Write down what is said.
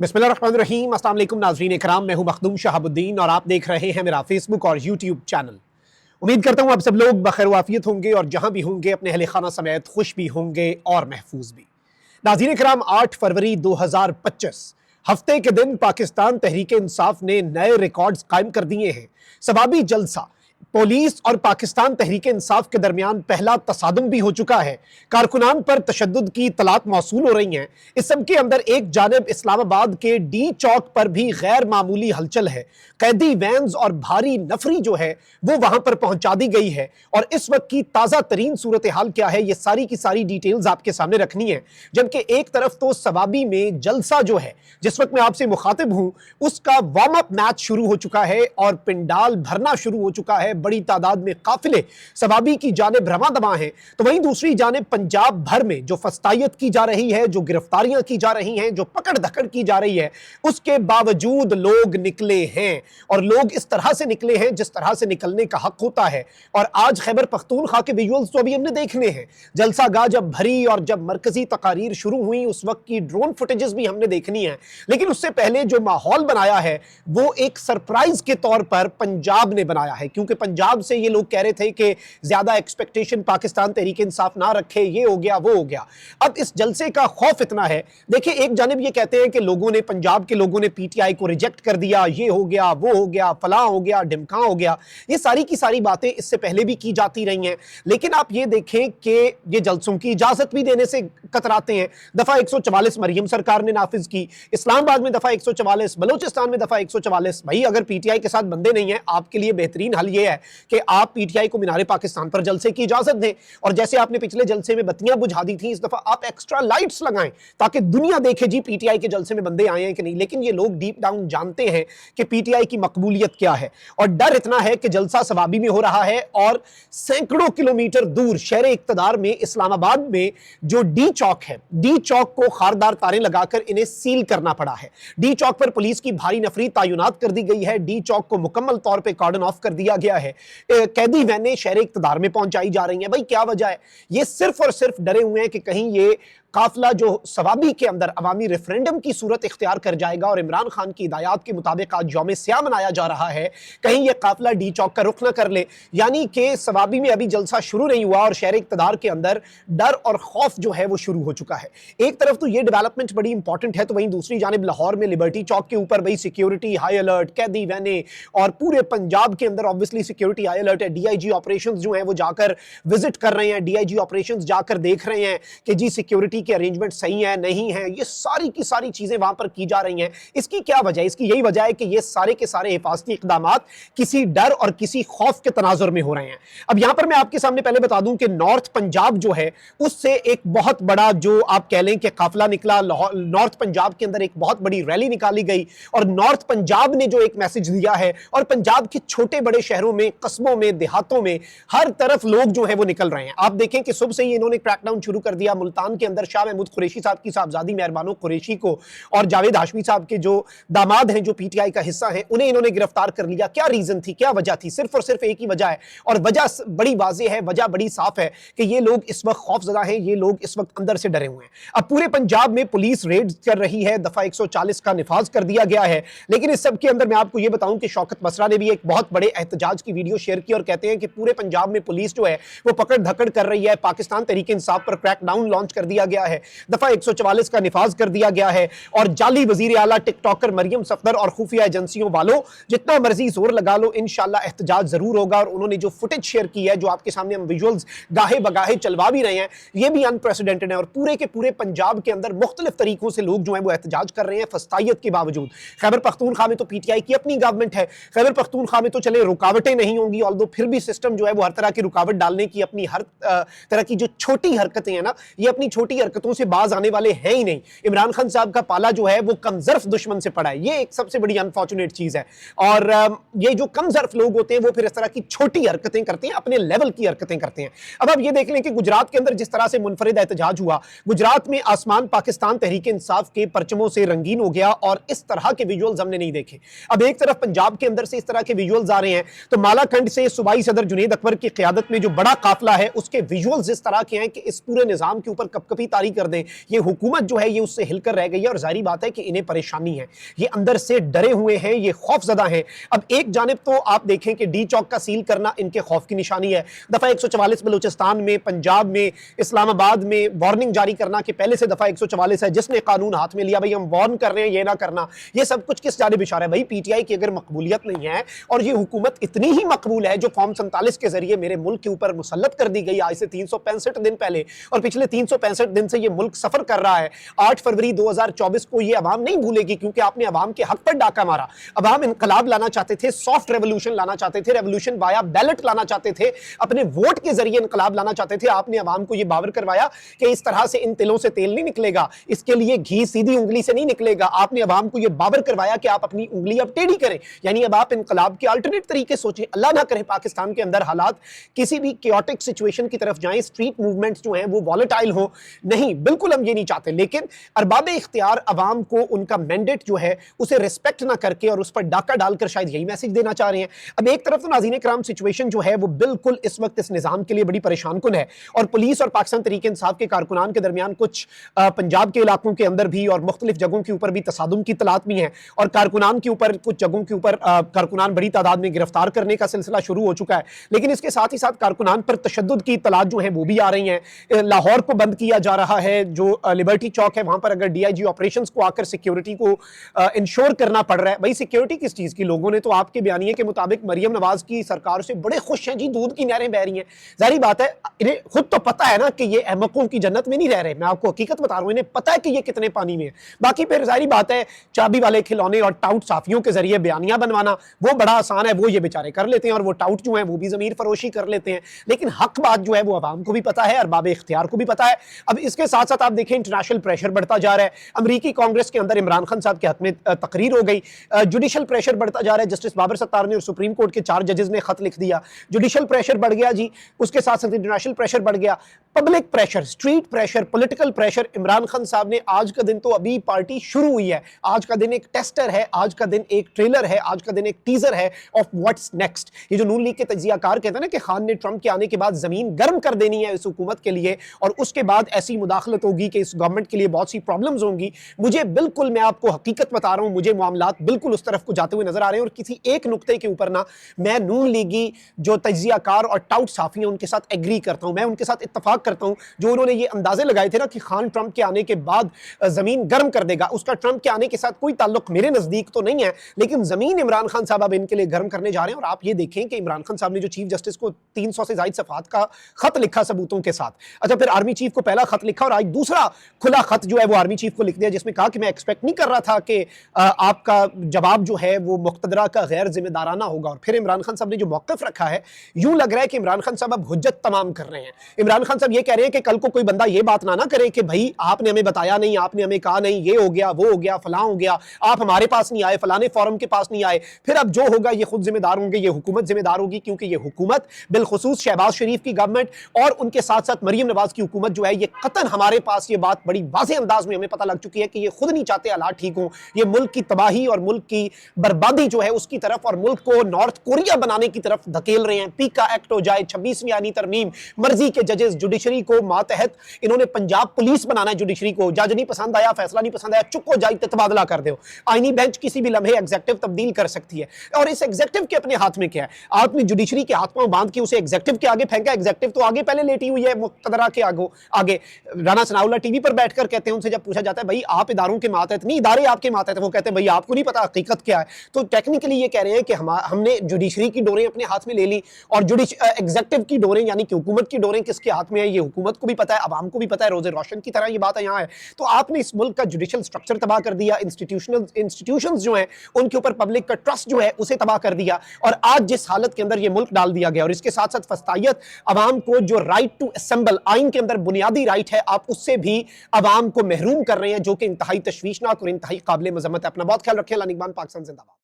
बिस्मिल्लाहिर्रहमानिर्रहीम। अस्सलाम वालेकुम नाज़रीन इकराम, मैं हूं मखदूम शहाबुद्दीन और आप देख रहे हैं मेरा फेसबुक और यूट्यूब चैनल। उम्मीद करता हूं आप सब लोग बखैर वाफियत होंगे और जहां भी होंगे अपने अहले खाना समेत खुश भी होंगे और महफूज भी। नाज़रीन इकराम, 8 फरवरी 2025 हफ्ते के दिन पाकिस्तान तहरीक इंसाफ ने नए रिकॉर्ड्स कायम कर दिए हैं। सबाबी जलसा, पुलिस और पाकिस्तान तहरीक इंसाफ के दरमियान पहला तसादुम भी हो चुका है। कारकुनान पर तशद्दुद की तलात मौसूल हो रही हैं। इस सब के अंदर एक जानिब इस्लामाबाद के डी चौक पर भी गैर मामूली हलचल है। कैदी वैन्स और भारी नफरी जो है वो वहां पर पहुंचा दी गई है और इस वक्त की ताज़ा तरीन सूरत हाल क्या है, ये सारी की सारी डिटेल्स आपके सामने रखनी है। जबकि एक तरफ तो सवाबी में जलसा जो है, जिस वक्त मैं आपसे मुखातिब हूं, उसका वार्म अप मैच शुरू हो चुका है और पिंडाल भरना शुरू हो चुका है। बड़ी तादाद में काफिले सवाबी की जानिब रवां दवा हैं, तो वहीं दूसरी जानिब पंजाब भर में जो फस्तायत की जा रही है, जो गिरफ्तारियां की जा रही हैं, जो पकड़ धकड़ की जा रही है, उसके बावजूद लोग निकले हैं और लोग इस तरह से निकले हैं जिस तरह से निकलने का हक होता है। और आज खैबर पख्तूनख्वा के विजुअल्स तो अभी हमने देखने हैं। जलसा गाह जब भरी और जब मरकजी तकारीर शुरू हुई उस वक्त की ड्रोन फुटेजेस भी हमने देखनी है। लेकिन उससे पहले जो माहौल बनाया है वो एक सरप्राइज के तौर पर पंजाब ने बनाया है, क्योंकि पंजाब से ये लोग कह रहे थे कि ज्यादा एक्सपेक्टेशन पाकिस्तान तहरीक इंसाफ ना रखे, ये हो गया वो हो गया। अब इस जलसे का खौफ इतना है। देखिए, एक जानिब ये कहते हैं कि लोगों ने, पंजाब के लोगों ने पीटीआई को रिजेक्ट कर दिया, ये हो गया वो हो गया, फलां हो गया, ढिमका हो गया। ये सारी की सारी बातें इससे पहले भी की जाती रही हैं। लेकिन आप ये देखें कि ये जलसों की इजाजत भी देने से कतराते हैं। दफा 144 मरियम सरकार ने नाफिज की, इस्लामाबाद में दफा 144, बलोचिस्तान में दफा 144। भाई, अगर पीटीआई के साथ बंदे नहीं है, आपके लिए बेहतरीन हल ये है कि आप पीटीआई को मीनारे पाकिस्तान पर जलसे की इजाजत दें। और जैसे आपने पिछले जलसे में बत्तियां बुझा दी थी, इस दफा आप एक्स्ट्रा लाइट्स लगाएं ताकि दुनिया देखे जी पीटीआई के जलसे में बंदे आए हैं कि नहीं। लेकिन ये लोग डीप डाउन जानते हैं कि पीटीआई की मकबूलियत क्या है और डर इतना है कि जलसा सवाबी में हो रहा है और सैकड़ों किलोमीटर दूर शहर इक्तदार में इस्लामाबाद में जो डी चौक है, डी चौक को खारदार तारें लगाकर इन्हें सील करना पड़ा है। डी चौक पर पुलिस की भारी नफरी तैनात कर दी गई है। डी चौक को मुकम्मल तौर पर कॉर्डन ऑफ कर दिया गया है। कैदी वैनें शहर इक्तदार में पहुंचाई जा रही हैं। भाई, क्या वजह है? ये सिर्फ और सिर्फ डरे हुए हैं कि कहीं ये काफिला जो सवाबी के अंदर अवामी रेफरेंडम की सूरत इख्तियार कर जाएगा और इमरान खान की हिदायत के मुताबिक आज यौम स्याह मनाया जा रहा है, कहीं ये काफिला डी चौक का रुख न कर ले। यानी कि सवाबी में अभी जलसा शुरू नहीं हुआ और शहर इक्तदार के अंदर डर और खौफ जो है वो शुरू हो चुका है। एक तरफ तो ये डेवलपमेंट बड़ी इंपॉर्टेंट है, तो वहीं दूसरी जानिब लाहौर में लिबर्टी चौक के ऊपर भाई सिक्योरिटी हाई अलर्ट, कैदी वैने और पूरे पंजाब के अंदर ऑब्वियसली सिक्योरिटी हाई अलर्ट है। डीआईजी ऑपरेशंस जो है वो जाकर विजिट कर रहे हैं, डीआईजी ऑपरेशंस जाकर देख रहे हैं कि जी सिक्योरिटी के अरेंजमेंट सही है नहीं है। ये सारी की सारी चीजें वहां पर की जा रही हैं। इसकी क्या वजह है? इसकी यही वजह है कि ये सारे के सारे हिफाजती इकदामात किसी डर और किसी खौफ के तनाजुर में हो रहे हैं। अब यहां पर मैं आपके सामने पहले बता दूं कि नॉर्थ पंजाब जो है उससे एक बहुत बड़ा, जो आप कह लें कि काफिला निकला। नॉर्थ पंजाब के अंदर एक बहुत बड़ी रैली निकाली गई और नॉर्थ पंजाब ने जो एक मैसेज दिया है, और पंजाब के छोटे बड़े शहरों में, कस्बों में, देहातों में हर तरफ लोग जो है वो निकल रहे हैं। आप देखें कि सुबह से ही इन्होंने क्रैकडाउन शुरू कर दिया। मुल्तान के अंदर शाह महमूद कुरैशी साहब की साहबजादी मेहरबानो कुरैशी को और जावेद हाशमी साहब के जो दामाद हैं, जो पीटीआई का हिस्सा हैं, उन्हें इन्होंने गिरफ्तार कर लिया। क्या रीजन थी, क्या वजह थी? सिर्फ और सिर्फ एक ही वजह है और वजह बड़ी वाज़ेह है, वजह बड़ी साफ है कि ये लोग इस वक्त खौफजदा हैं, ये लोग इस वक्त अंदर से डरे हुए हैं। अब पूरे पंजाब में पुलिस रेड कर रही है, दफा 140 का निफाज कर दिया गया है। लेकिन इस सब के अंदर मैं आपको यह बताऊं कि शौकत बसरा ने भी एक बहुत बड़े एहतजाज की वीडियो शेयर की और कहते हैं कि पूरे पंजाब में पुलिस जो है वो पकड़ धकड़ कर रही है। पाकिस्तान तहरीक इंसाफ पर क्रैकडाउन लॉन्च कर दिया गया है, दफा 144 का निफाज कर दिया गया है और जाली वजीर आला टिकटॉकर मरियम सफदर और खुफिया एजेंसियों वालों जितना मर्जी जोर लगा लो, इंशाल्लाह एहतजाज जरूर होगा। और उन्होंने जो फुटेज शेयर की है, जो आपके सामने हम विजुअल्स गाहे बगाहे चलवा भी रहे हैं, ये भी अनप्रेसिडेंटेड है और पूरे के पूरे पंजाब के अंदर मुख्तलिफ तरीकों से लोग जो है वो एहतजाज कर रहे हैं फस्तायत के बावजूद। खैबर पख्तूनख्वा में तो पीटीआई की अपनी गवर्नमेंट है, खैबर पख्तूनख्वा में तो चले रुकावटें नहीं होंगी, ऑल्दो फिर भी सिस्टम जो है वो हर तरह की रुकावट डालने की, अपनी हर तरह की जो छोटी हरकतें हैं ना, ये अपनी छोटी हरकतों से बाज आने वाले हैं ही नहीं। इमरान खान साहब का पाला जो है वो कमजर्फ दुश्मन से पड़ा है, ये एक सबसे बड़ी अनफॉर्चुनेट चीज है। और ये जो कमजर्फ लोग होते हैं वो फिर इस तरह की छोटी हरकतें करते हैं, अपने लेवल की हरकतें करते हैं। अब आप ये देख लें कि गुजरात के अंदर जिस तरह से मुनफरिद एहतजाज हुआ, गुजरात में आसमान पाकिस्तान तहरीक इंसाफ के परचमों से रंगीन हो गया और इस तरह के विजुअल्स हमने नहीं देखे। अब एक तरफ पंजाब के अंदर से इस तरह के विजुअल्स आ रहे हैं, तो मालाकंड से सूबाई सदर जुनैद अकबर की क़यादत में जो बड़ा काफिला है उसके विजुअल्स इस तरह के हैं कि इस पूरे निजाम के ऊपर कपकपी तारी कर दें, ये हुकूमत जो है ये उससे हिलकर रह गई है। और जाहिर बात है कि इन्हें परेशानी है, ये अंदर से डरे हुए हैं, ये खौफजदा हैं। अब एक जानिब तो आप देखें कि डी चौक का सील करना इनके खौफ की निशानी है, दफा 144 बलूचिस्तान में, पंजाब में, इस्लामाबाद में वार्निंग जारी करना कि पहले से दफा 144 है, जिसने कानून हाथ में लिया भाई हम वार्न कर रहे हैं ये ना करना, ये सब कुछ किस जानिब इशारा है? भाई पीटीआई की अगर मकबूलियत नहीं है और ये हुकूमत इतनी ही मकबूल है जो फॉर्म 47 के जरिए मेरे मुल्क के ऊपर मुसल्लत कर दी गई आज से 365 दिन पहले, और पिछले 365 दिन से ये मुल्क सफर कर रहा है। 8 फरवरी 2024 को ये अवाम नहीं भूलेगी, क्योंकि आपने अवाम के हक पर डाका मारा। अवाम इनकलाब लाना चाहते थे, सॉफ्ट रेवोल्यूशन लाना चाहते थे, रेवोल्यूशन वाया बैलेट लाना चाहते थे, अपने वोट के जरिए इनकलाब लाना चाहते थे। आपने अवाम को यह बावर करवाया कि इस तरह से इन तिलों से तेल नहीं निकलेगा, इसके लिए घी सीधी उंगली से नहीं निकलेगा। आपने अवाम को यह बावर करवाया कि आप अपनी उंगली अब टेढ़ी करें, यानी अब आप इनकलाब के अल्टरनेट तरीके सोचें। अल्लाह ना करे पाकिस्तान के अंदर हालात किसी भी chaotic सिचुएशन की तरफ जाएं, स्ट्रीट मूवमेंट्स जो हैं वो वॉलेटाइल हो, नहीं, बिल्कुल हम ये नहीं चाहते। लेकिन अरबाब इख्तियार अवाम को उनका मैंडेट जो है उसे रिस्पेक्ट ना करके और उस पर डाका डालकर शायद यही मैसेज देना चाह रहे हैं। अब एक तरफ तो नाज़रीन कराम सिचुएशन जो है वो बिल्कुल इस वक्त इस निज़ाम के लिए बड़ी परेशान कुन है, और पुलिस और पाकिस्तान तहरीक इंसाफ के कारकुनान के दरमियान कुछ पंजाब के इलाकों के अंदर भी और मुख्तलिफ जगहों के ऊपर भी तसादुम की तलात भी हैं, और कारकुनान के ऊपर कुछ जगहों के ऊपर कारकुनान बड़ी तादाद में गिरफ्तार करने का सिलसिला शुरू हो चुका है। लेकिन इसके साथ ही साथ कारकुनान पर तशद्दुद की इत्तलात जो हैं वो भी आ रही हैं। लाहौर को बंद किया जा रहा है, जो लिबर्टी चौक है वहां पर अगर डीआईजी ऑपरेशंस को आकर सिक्योरिटी को इंश्योर करना पड़ रहा है। भाई सिक्योरिटी किस चीज़ की? लोगों ने तो आपके बयानिए के मुताबिक मरियम नवाज की सरकार से बड़े खुश हैं जी, दूध की नहरें बह रही हैं। जाहिर बात है इन्हें खुद तो पता है ना कि ये अहमकों की जन्नत में नहीं रह रहे, मैं आपको हकीकत बता रहा हूँ, इन्हें पता है कि ये कितने पानी में है। बाकी फिर जाहिर बात है चाबी वाले खिलौने और टाउट साफियों के जरिए बयानियां बनवाना वो बड़ा आसान है, वो ये बेचारे कर लेते हैं, और वो टाउट जो है वो भी जमीर फरोशी कर लेते हैं। लेकिन हक बात जो है वो अवाम को भी पता है, अरबाब इख्तियार को भी पता है। अब इसके साथ साथ आप देखें इंटरनेशनल प्रेशर बढ़ता जा रहा है। अमरीकी कांग्रेस के अंदर इमरान खान साहब के हक में तकरीर हो गई, जुडिशल प्रेशर बढ़ता जा रहा है। जस्टिस बाबर सत्तार ने और सुप्रीम कोर्ट के 4 जजेस ने खत लिख दिया, जुडिशल प्रेशर बढ़ गया जी। उसके साथ साथ इंटरनेशनल प्रेशर बढ़ गया, public pressure, street pressure, political pressure. Imran Khan साहब ने आज का दिन तो अभी पार्टी शुरू हुई है, आज का दिन एक टेस्टर है, आज का दिन एक ट्रेलर है, आज का दिन एक टीजर है ऑफ व्हाट्स नेक्स्ट। ये जो नून लीग के तज्जियाकार कहते हैं ना कि खान ने ट्रंप के आने के बाद जमीन गर्म कर देनी है इस हुकूमत के लिए, और उसके बाद ऐसी मुदाखलत होगी कि इस गवर्नमेंट के लिए बहुत सी प्रॉब्लम्स होंगी। मुझे बिल्कुल, मैं आपको हकीकत बता रहा हूं, मुझे मामलात बिल्कुल उस तरफ को जाते हुए नजर आ रहे हैं। और किसी एक नुक्ते के ऊपर ना मैं नून लीगी जो तज्जियाकार और टाउट साफी हैं उनके साथ एग्री करता हूं, मैं उनके साथ इत्तफाक करता हूं जो उन्होंने ये अंदाजे लगाए थे ना कि खान ट्रंप के आने के बाद जमीन गर्म कर देगा। उसका ट्रंप के आने के साथ कोई ताल्लुक मेरे नजदीक तो नहीं है, लेकिन जमीन इमरान खान साहब अब इनके लिए गर्म करने जा रहे हैं। और आप ये देखें कि इमरान खान साहब ने जो चीफ जस्टिस को 300 से ज्यादा सफात का खत लिखा सबूतों के साथ, अच्छा फिर आर्मी चीफ को पहला खत लिखा और आज दूसरा खुला खत जो है वो आर्मी चीफ को लिख दिया, जिसमें कहा कि मैं एक्सपेक्ट नहीं कर रहा था कि आपका जवाब जो है वो मुक़्तदरा का गैर जिम्मेदाराना होगा। और फिर इमरान खान साहब ने जो मौक़िफ़ रखा है, यूं लग रहा है कि इमरान खान साहब अब हुज्जत तमाम कर रहे हैं। इमरान खान साहब ये कह रहे हैं कि कल को कोई बंदा ये बात ना करे कि भाई आपने हमें बताया नहीं, आपने हमें कहा नहीं, ये हो गया, वो हो गया, फलां हो गया, आप हमारे पास नहीं आए, फलाने फोरम के पास नहीं आए, फिर अब जो होगा ये खुद जिम्मेदार होंगे, ये हुकूमत जिम्मेदार होगी। क्योंकि ये हुकूमत बिलखुसूस शहबाज शरीफ की गवर्नमेंट और उनके साथ साथ मरियम नवाज की हुकूमत जो है, ये कतन हमारे पास ये बात बड़ी वाज़ेह अंदाज में हमें पता लग चुकी है कि ये खुद नहीं चाहते हालात ठीक हों। ये मुल्क की तबाही और मुल्क की बर्बादी जो है उसकी तरफ और मुल्क को नॉर्थ कोरिया बनाने की तरफ धकेल रहे हैं। पीका एक्ट हो जाए, 26वीं आईनी तरमीम, मर्जी के जजेस, जुडिशरी को मातहत इन्होंने पंजाब पुलिस बनाना है। जुडिशरी को जज नहीं पसंद आया, फैसला नहीं पसंद आया, चुप हो जाए, तबादला कर दो। आईनी बेंच किसी भी लम्हे एग्जेक्टिव तब्दील कर सकती है, और इस एग्जेक्टिव के अपने हाथ में क्या है? आपने जुडिशरी के हाथ में बांध के उसे एग्जेक्टिव के आगे फेंका। एग्जेक्टिव तो आगे पहले लेटी हुई है मुक़्तदरा के आगे। राना सनाउल्लाह टीवी पर बैठकर कहते हैं, उनसे जब पूछा जाता है भाई आप इदारों के मातहत नहीं, इदारे आपके मातहत, वो कहते हैं भाई आपको नहीं पता हकीकत क्या है। तो टेक्निकली ये कह रहे हैं कि हमने जुडिशरी की डोरें अपने हाथ में ले ली, और एग्जेक्टिव की डोरें यानी कि हुकूमत की डोरें किसके हाथ में है, ये हुकूमत को भी पता है, अवाम को भी पता है। रोजे रोशन की तरह ये बात यहाँ है। तो आपने इस मुल्क का जुडिशल स्ट्रक्चर तबाह कर दिया, इंस्टीट्यूशंस जो हैं उनके ऊपर पब्लिक का ट्रस्ट जो है उसे तबाह कर दिया, और आज जिस हालत के अंदर ये मुल्क डाल दिया गया। और इसके साथ साथ फस्तायत, अवाम को जो राइट टू असेंबल आइन के अंदर बुनियादी राइट है, आप उससे भी अवाम को महरूम कर रहे हैं, जो कि इंतहाई तशवीशनाक और इंतहाई काबिल मजम्मत है। अपना बहुत ख्याल रखें। अल्लाह निगहबान। पाकिस्तान जिंदाबाद।